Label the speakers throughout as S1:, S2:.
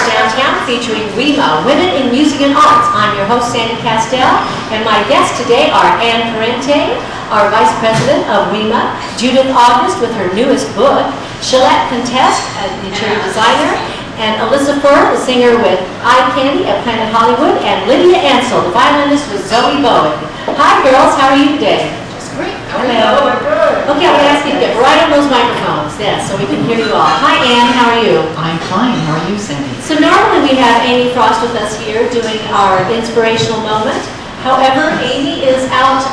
S1: Downtown featuring WEMA, Women in Music and Arts. I'm your host, Sandy Castell, and my guests today are Anne Parente, our Vice President of WEMA, Judith August with her newest book, Shalette Contest, the interior designer, and Alyssa Furr, the singer with Eye Candy at Planet Hollywood, and Lydia Ansel, the violinist with Zoe Bowen. Hi girls, how are you today?
S2: Just great.
S1: Hello. Okay, I'm going to ask you to get right on those microphones, yes, so we can hear you all. Hi Anne, how are you?
S2: I'm fine. How are you, Sandy?
S1: So normally we have Amy Frost with us here doing our inspirational moment. However, Amy is out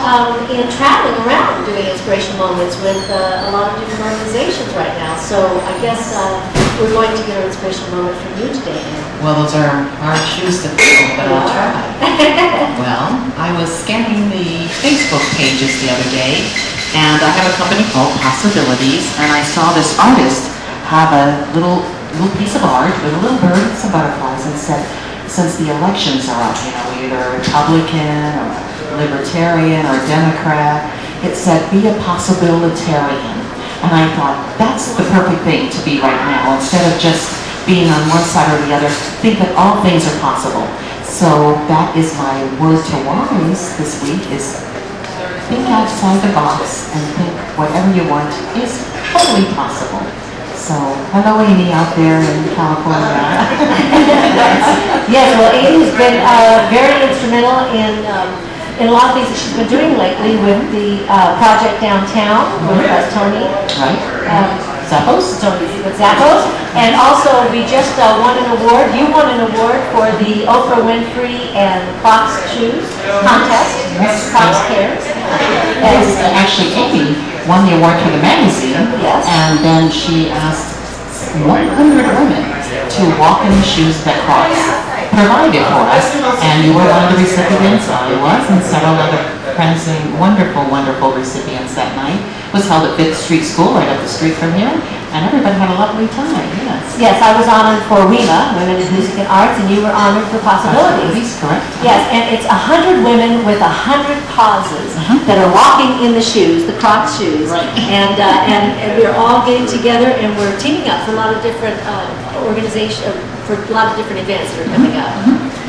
S1: in traveling around doing inspirational moments with a lot of different organizations right now. So I guess we're going to get an inspirational moment from you today, Anne.
S2: Well, those are hard shoes to fill, but I'll try. Well, I was scanning the Facebook pages the other day, and I have a company called Possibilities, and I saw this artist have a little piece of art with a little bird and some butterflies, and said, since the elections are up, either Republican or Libertarian or Democrat, it said, be a possibilitarian. And I thought, that's the perfect thing to be right now. Instead of just being on one side or the other, think that all things are possible. So that is my word to wise this week, is think outside the box and think whatever you want is totally possible. So, hello Amy out there in California.
S1: Yes, well Amy's been very instrumental in a lot of things that she's been doing lately with the project downtown with Tony.
S2: Right. Zappos.
S1: With Zappos. And also we just won an award. You won an award for the Oprah Winfrey and Crocs shoes contest.
S2: Yes.
S1: Crocs Cares.
S2: Yes, actually Amy won the award for the magazine.
S1: Yes.
S2: And then she asked 100 women to walk in the shoes that Crocs provided for us, and you were one of the recipients. I was, and several other friends and wonderful, wonderful recipients that night. It was held at 5th Street School, right up the street from here, and everybody had a lovely time, yes.
S1: Yes, I was honored for WEMA, Women in Music and Arts, and you were honored for Possibilities.
S2: Correct.
S1: Yes, and it's 100 women with 100 causes that are walking in the shoes, the Crocs shoes.
S2: Right.
S1: And we're all getting together and we're teaming up for a lot of different organizations, for a lot of different events that are coming up.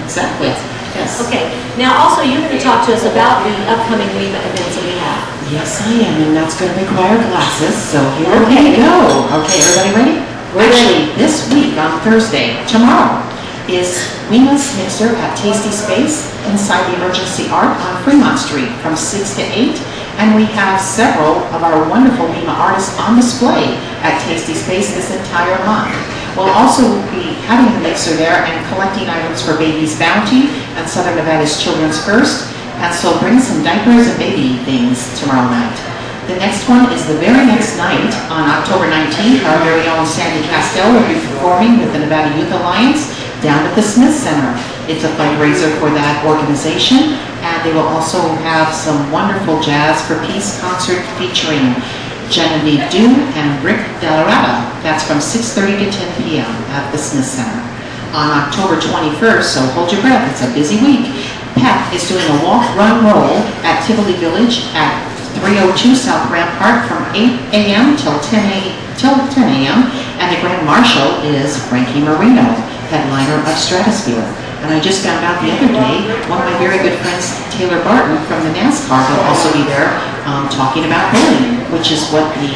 S2: Exactly. Yes.
S1: Okay, now also you're going to talk to us about the upcoming WEMA events that we have.
S2: Yes, I am, and that's going to require glasses, so here
S1: Okay.
S2: we go. Okay, everybody ready?
S1: We're
S2: Actually, this week on Thursday, tomorrow, is WEMA's Mixer at Tasty Space inside the Emergency Art on Fremont Street from 6 to 8. And we have several of our wonderful WEMA artists on display at Tasty Space this entire month. We'll also be having the mixer there and collecting items for Baby's Bounty and Southern Nevada's Children's First. And so bring some diapers and baby things tomorrow night. The next one is the very next night on October 19th. Our very own Sandy Castell will be performing with the Nevada Youth Alliance down at the Smith Center. It's a fundraiser for that organization, and they will also have some wonderful Jazz for Peace concert featuring Genevieve Dew and Rick Delarada. That's from 6:30 to 10 p.m. at the Smith Center. On October 21st, so hold your breath, it's a busy week, PEP is doing a walk, run, roll at Tivoli Village at 302 South Rampart from 8 a.m. till 10 a.m. And the Grand Marshal is Frankie Marino, headliner of Stratosphere. And I just found out the other day, one of my very good friends, Taylor Barton from the NASCAR, will also be there talking about bullying, which is what the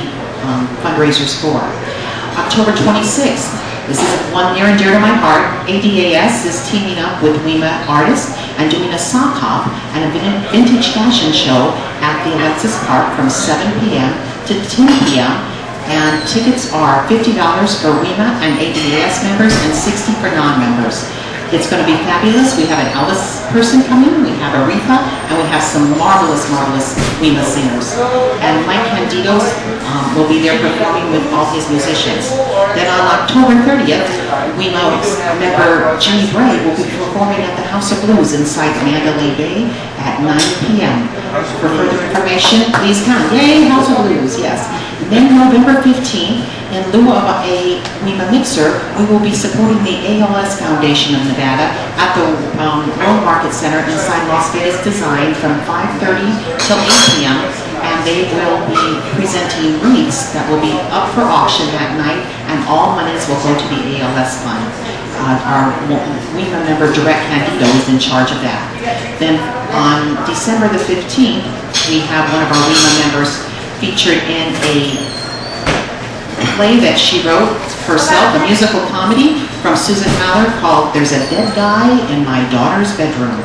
S2: fundraiser's for. October 26th, this is one near and dear to my heart. ADAS is teaming up with WEMA artists and doing a sock hop and a vintage fashion show at the Alexis Park from 7 p.m. to 10 p.m. And tickets are $50 for WEMA and ADAS members and $60 for non-members. It's going to be fabulous. We have an Elvis person coming, we have Aretha, and we have some marvelous, marvelous WEMA singers. And Mike Candido will be there performing with all his musicians. Then on October 30th, WEMA member Jimmy Bray will be performing at the House of Blues inside Mandalay Bay at 9 p.m. For further information, please come. Yay, House of Blues, yes. Then November 15th, in lieu of a WEMA mixer, we will be supporting the ALS Foundation of Nevada at the World Market Center inside Las Vegas Design from 5:30 till 8 p.m. And they will be presenting wreaths that will be up for auction that night, and all monies will go to the ALS fund. Our WEMA member, Direct Candido, is in charge of that. Then on December the 15th, we have one of our WEMA members featured in a play that she wrote herself, a musical comedy from Susan Haller called There's a Dead Guy in My Daughter's Bedroom.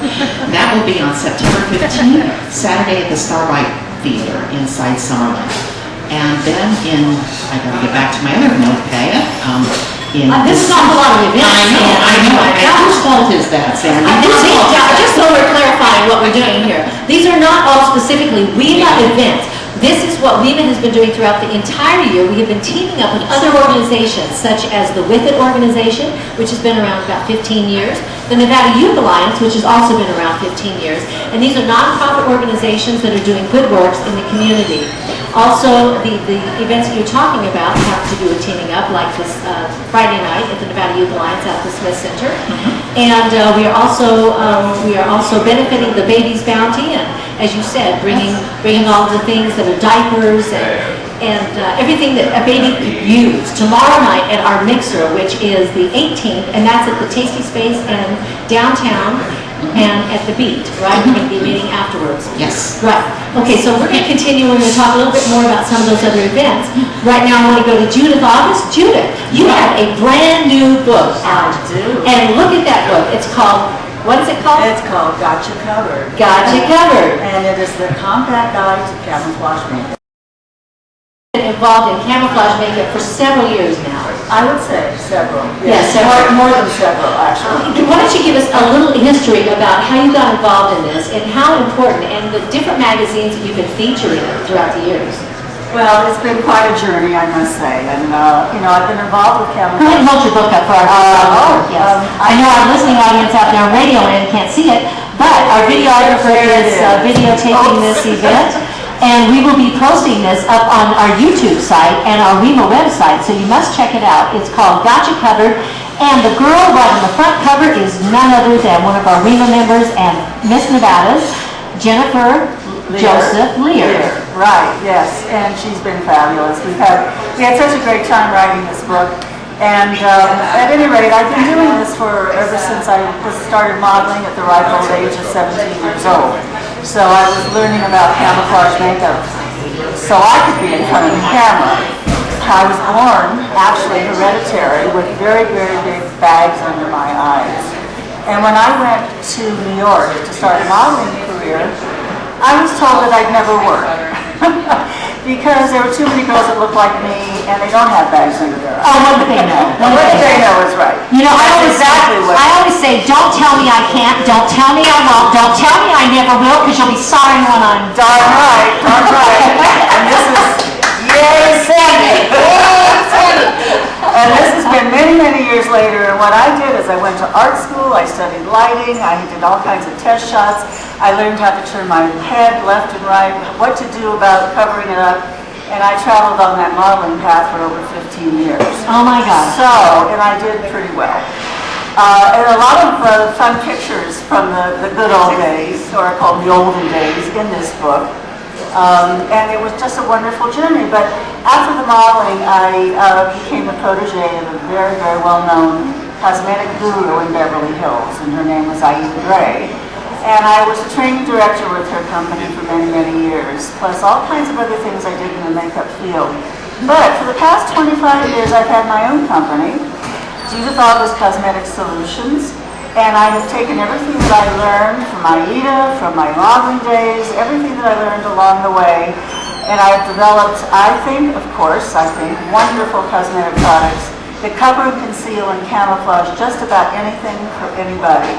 S2: That will be on September 15th, Saturday at the Starlight Theater inside Summerlin. And then I gotta get back to my other notepad.
S1: This is not a lot of events.
S2: I know. Whose fault is that, Sandy?
S1: Just so we're clarifying what we're doing here. These are not all specifically WEMA events. This is what WEMA has been doing throughout the entire year. We have been teaming up with other organizations, such as the With It organization, which has been around about 15 years, the Nevada Youth Alliance, which has also been around 15 years, and these are nonprofit organizations that are doing good works in the community. Also, the events that you're talking about have to do with teaming up, like this Friday night at the Nevada Youth Alliance at the Smith Center. And we are also benefiting the Baby's Bounty, and as you said, bringing all the things that are diapers and everything that a baby could use. Tomorrow night at our mixer, which is the 18th, and that's at the Tasty Space and downtown and at the Beat, right? We're going to be meeting afterwards.
S2: Yes.
S1: Right. Okay, so we're going to continue. We're going to talk a little bit more about some of those other events. Right now, I want to go to Judith August. Judith, you have a brand new book out.
S3: I do.
S1: And look at that book. It's called, what is it called?
S3: It's called Gotcha Covered.
S1: Gotcha Covered.
S3: And it is the compact guide to camouflage makeup.
S1: Been involved in camouflage makeup for several years now.
S3: I would say several.
S1: Yes, several.
S3: More than several, actually.
S1: Why don't you give us a little history about how you got involved in this and how important and the different magazines that you've been featured in throughout the years?
S3: Well, it's been quite a journey, I must say. And, I've been involved with
S1: Go ahead and
S3: camouflage.
S1: hold your book up for our yes. I know our listening audience out there on radio land can't see it, but our videographer is videotaping this event. And we will be posting this up on our YouTube site and our WEMA website, so you must check it out. It's called Gotcha Covered, and the girl right on the front cover is none other than one of our WEMA members and Miss Nevada's, Jennifer Joseph Lear.
S3: Right, yes, and she's been fabulous. We had such a great time writing this book. And at any rate, I've been doing this ever since I started modeling at the ripe old age of 17 years old. So I was learning about camouflage makeup so I could be in front of the camera. I was born, actually hereditary, with very, very big bags under my eyes. And when I went to New York to start a modeling career, I was told that I'd never work. Because there were too many girls that looked like me, and they don't have bags under their eyes.
S1: Oh, what did they know?
S3: What did they know is right.
S1: You know, I
S3: That's
S1: always say, don't tell me I can't, don't tell me I won't, don't tell me I never will, because you'll be sorry when I'm
S3: Darn right, darn right. And this is, yay, Sandy! Yay, Sandy! And this has been many, many years later, and what I did is I went to art school, I studied lighting, I did all kinds of test shots, I learned how to turn my head left and right, what to do about covering it up, and I traveled on that modeling path for over 15 years.
S1: Oh my God.
S3: So, and I did pretty well. And a lot of fun pictures from the good old days, or I call them the olden days, in this book. And it was just a wonderful journey. But after the modeling, I became a protege of a very, very well-known cosmetic guru in Beverly Hills, and her name was Aida Gray. And I was a training director with her company for many, many years, plus all kinds of other things I did in the makeup field. But for the past 25 years, I've had my own company, Judith August Cosmetic Solutions, and I have taken everything that I learned from Aida, from my modeling days, everything that I learned along the way, and I've developed, I think, wonderful cosmetic products that cover and conceal and camouflage just about anything for anybody.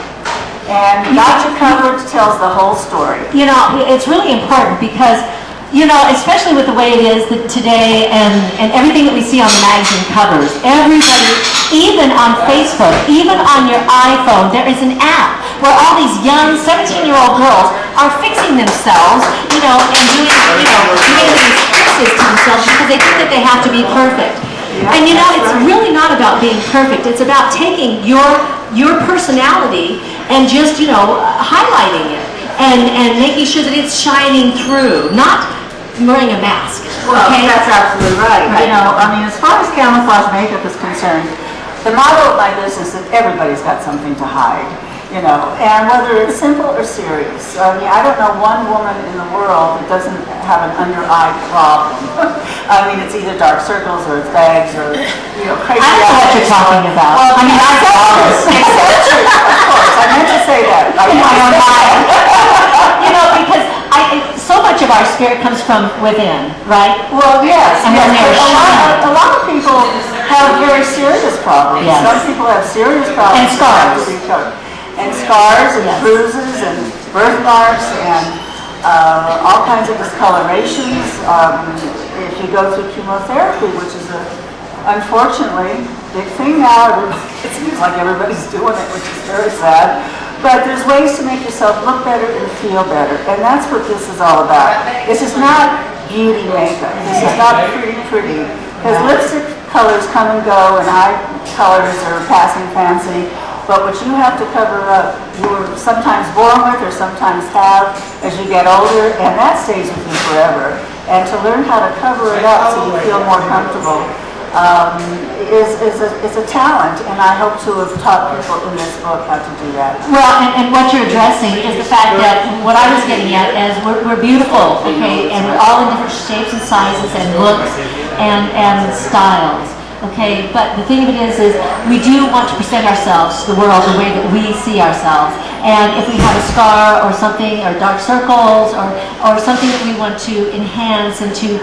S3: And Gotcha Covered tells the whole story.
S1: You know, it's really important because, you know, especially with the way it is that today and everything that we see on the magazine covers, everybody, even on Facebook, even on your iPhone, there is an app where all these young 17-year-old girls are fixing themselves, you know, and doing these fixes to themselves because they think that they have to be perfect. And you know, it's really not about being perfect. It's about taking your personality and just, you know, highlighting it and making sure that it's shining through. Not wearing a mask.
S3: Well,
S1: Okay?
S3: that's absolutely right.
S1: Right.
S3: You know, I mean, as far as camouflage makeup is concerned, the motto of my business is everybody's got something to hide, you know, and whether it's simple or serious. I mean, I don't know one woman in the world that doesn't have an under-eye problem. I mean, it's either dark circles or it's bags or, you know, crazy
S1: I don't know what
S3: eyes.
S1: you're talking about.
S3: Well,
S1: I mean, I
S3: accessories, of course. I meant to say that.
S1: in my own mind. You know, because so much of our spirit comes from within, right?
S3: Well, yes,
S1: And
S3: yes,
S1: then they're
S3: but a lot of people have very serious problems.
S1: Yes.
S3: Some people have serious problems.
S1: And scars.
S3: that have to be covered. And scars and
S1: Yes.
S3: bruises and birthmarks and all kinds of discolorations. If you go through chemotherapy, which is unfortunately big thing now, it seems like everybody's doing it, which is very sad. But there's ways to make yourself look better and feel better, and that's what this is all about. This is not beauty makeup. This is not pretty. Because lipstick colors come and go, and eye colors are passing fancy. But what you have to cover up, you were sometimes born with or sometimes have as you get older, and that stays with you forever. And to learn how to cover it up so you feel more comfortable is a talent, and I hope to have taught people in this book how to do that.
S1: Well, and what you're addressing is the fact that what I was getting at is we're beautiful, okay, and we're all in different shapes and sizes and looks and styles, okay. But the thing of it is we do want to present ourselves to the world the way that we see ourselves. And if we have a scar or something, or dark circles, or something that we want to enhance and to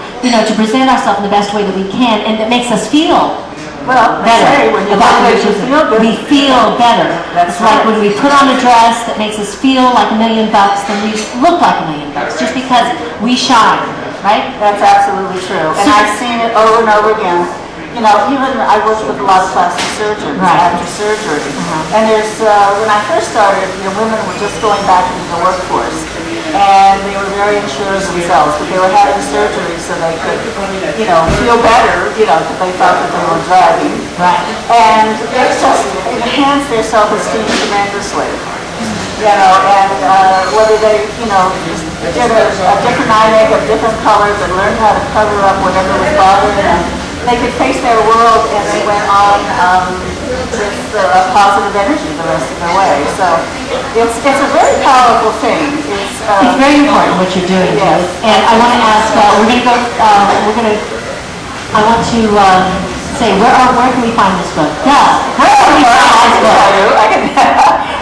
S1: present ourselves in the best way that we can, and that makes us feel
S3: Well, they
S1: better
S3: say when you
S1: about
S3: look
S1: the
S3: at you feel good.
S1: we feel better.
S3: That's
S1: It's like
S3: right.
S1: when we put on a dress that makes us feel like $1 million, then we look like $1 million, just because we shine, right?
S3: That's absolutely true. And I've seen it over and over again. You know, even I worked with a lot of plastic surgeons
S1: Right.
S3: after surgery. And there's, when I first started, women were just going back into the workforce. And they were very unsure of themselves, but they were having surgery so they could, feel better, because they thought that they were driving.
S1: Right.
S3: And it just enhanced their self-esteem tremendously. And whether they, just did a different eye makeup, different colors, and learned how to cover up whatever was bothering them, they could face their world, and they went on with positive energy the rest of the way. So it's a very powerful thing.
S1: It's very important what you're doing,
S3: Yes.
S1: Judith. And I want to ask, I want to say, where can we find this book? Yeah, where can we find this book?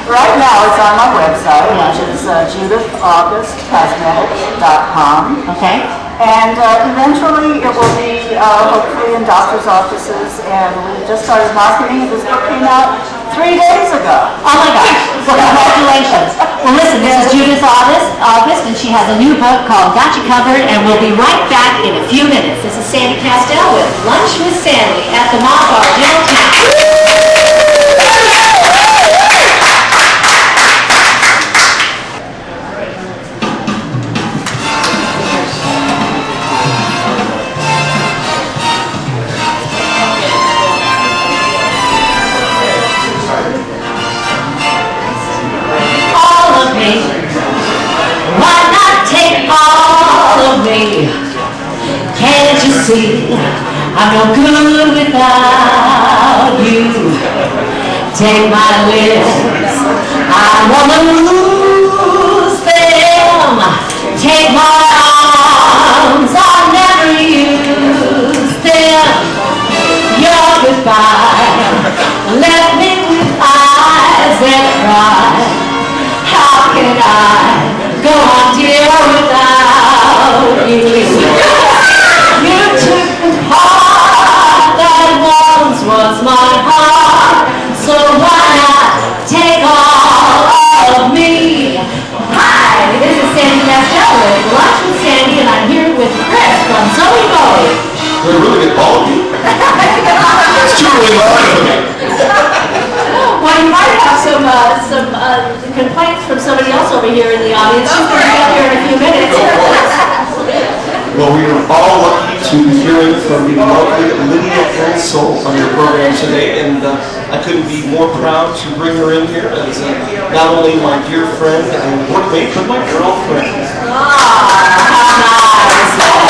S3: Right now, it's on my website,
S1: Yeah.
S3: which is judithaugustcosmetics.com.
S1: Okay.
S3: And eventually, it will be hopefully in doctor's offices, and we just started marketing. This book came out 3 days ago.
S1: Oh my gosh, well, congratulations. Well, listen, this is Judith August, and she has a new book called Got You Covered, and we'll be right back in a few minutes. This is Sandy Castell with Lunch with Sandy at the Mont Bar downtown. All of me, why not take all of me? Can't you see I'm no good without you? Take my lips, I wanna lose them. Take my arms, I'll never use them. Your goodbye left me with eyes that cry. How can I go on, dear, without you? You took the part that once was my heart, so why not take all of me? Hi, this is Sandy Castell with Lunch with Sandy, and I'm here with Chris from Zoe Bowie.
S4: Did I really get all of you? That's too early for me.
S1: Well, you might have some complaints from somebody else over here in the audience. She's going to be up here in a few minutes.
S4: Well, we are all lucky to be hearing from the lovely Lydia Ansel on your program today, and I couldn't be more proud to bring her in here as not only my dear friend and workmate, but my girlfriend.
S1: Ah, how nice.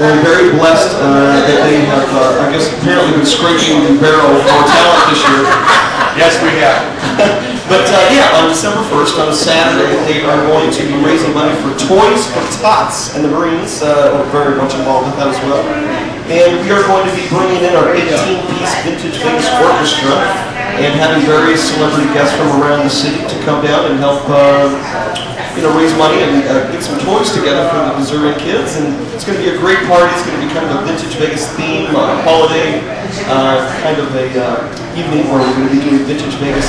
S4: and very blessed that they have, I guess, apparently been scraping the barrel for talent this year.
S5: Yes, we have.
S4: But yeah, on December 1st, on a Saturday, they are going to be raising money for Toys for Tots, and the Marines are very much involved with that as well. And we are going to be bringing in our 18-piece Vintage Vegas Orchestra and having various celebrity guests from around the city to come down and help raise money and get some toys together for the Missouri kids. And it's going to be a great party. It's going to be kind of a Vintage Vegas theme, holiday kind of a evening where we're going to be doing Vintage Vegas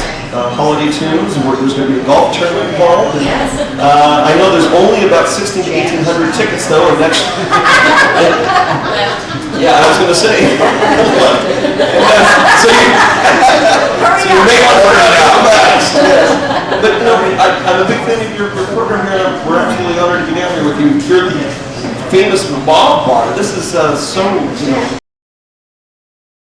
S4: holiday tunes, and there's going to be a golf tournament involved. And, I know there's only about 1,600 to 1,800 tickets though, and next. Yeah, I was going to say. So you may want to order it out. But no, I'm a big fan of your program here, and we're absolutely honored to be down here with you. You're the famous Bob Bar. This is so,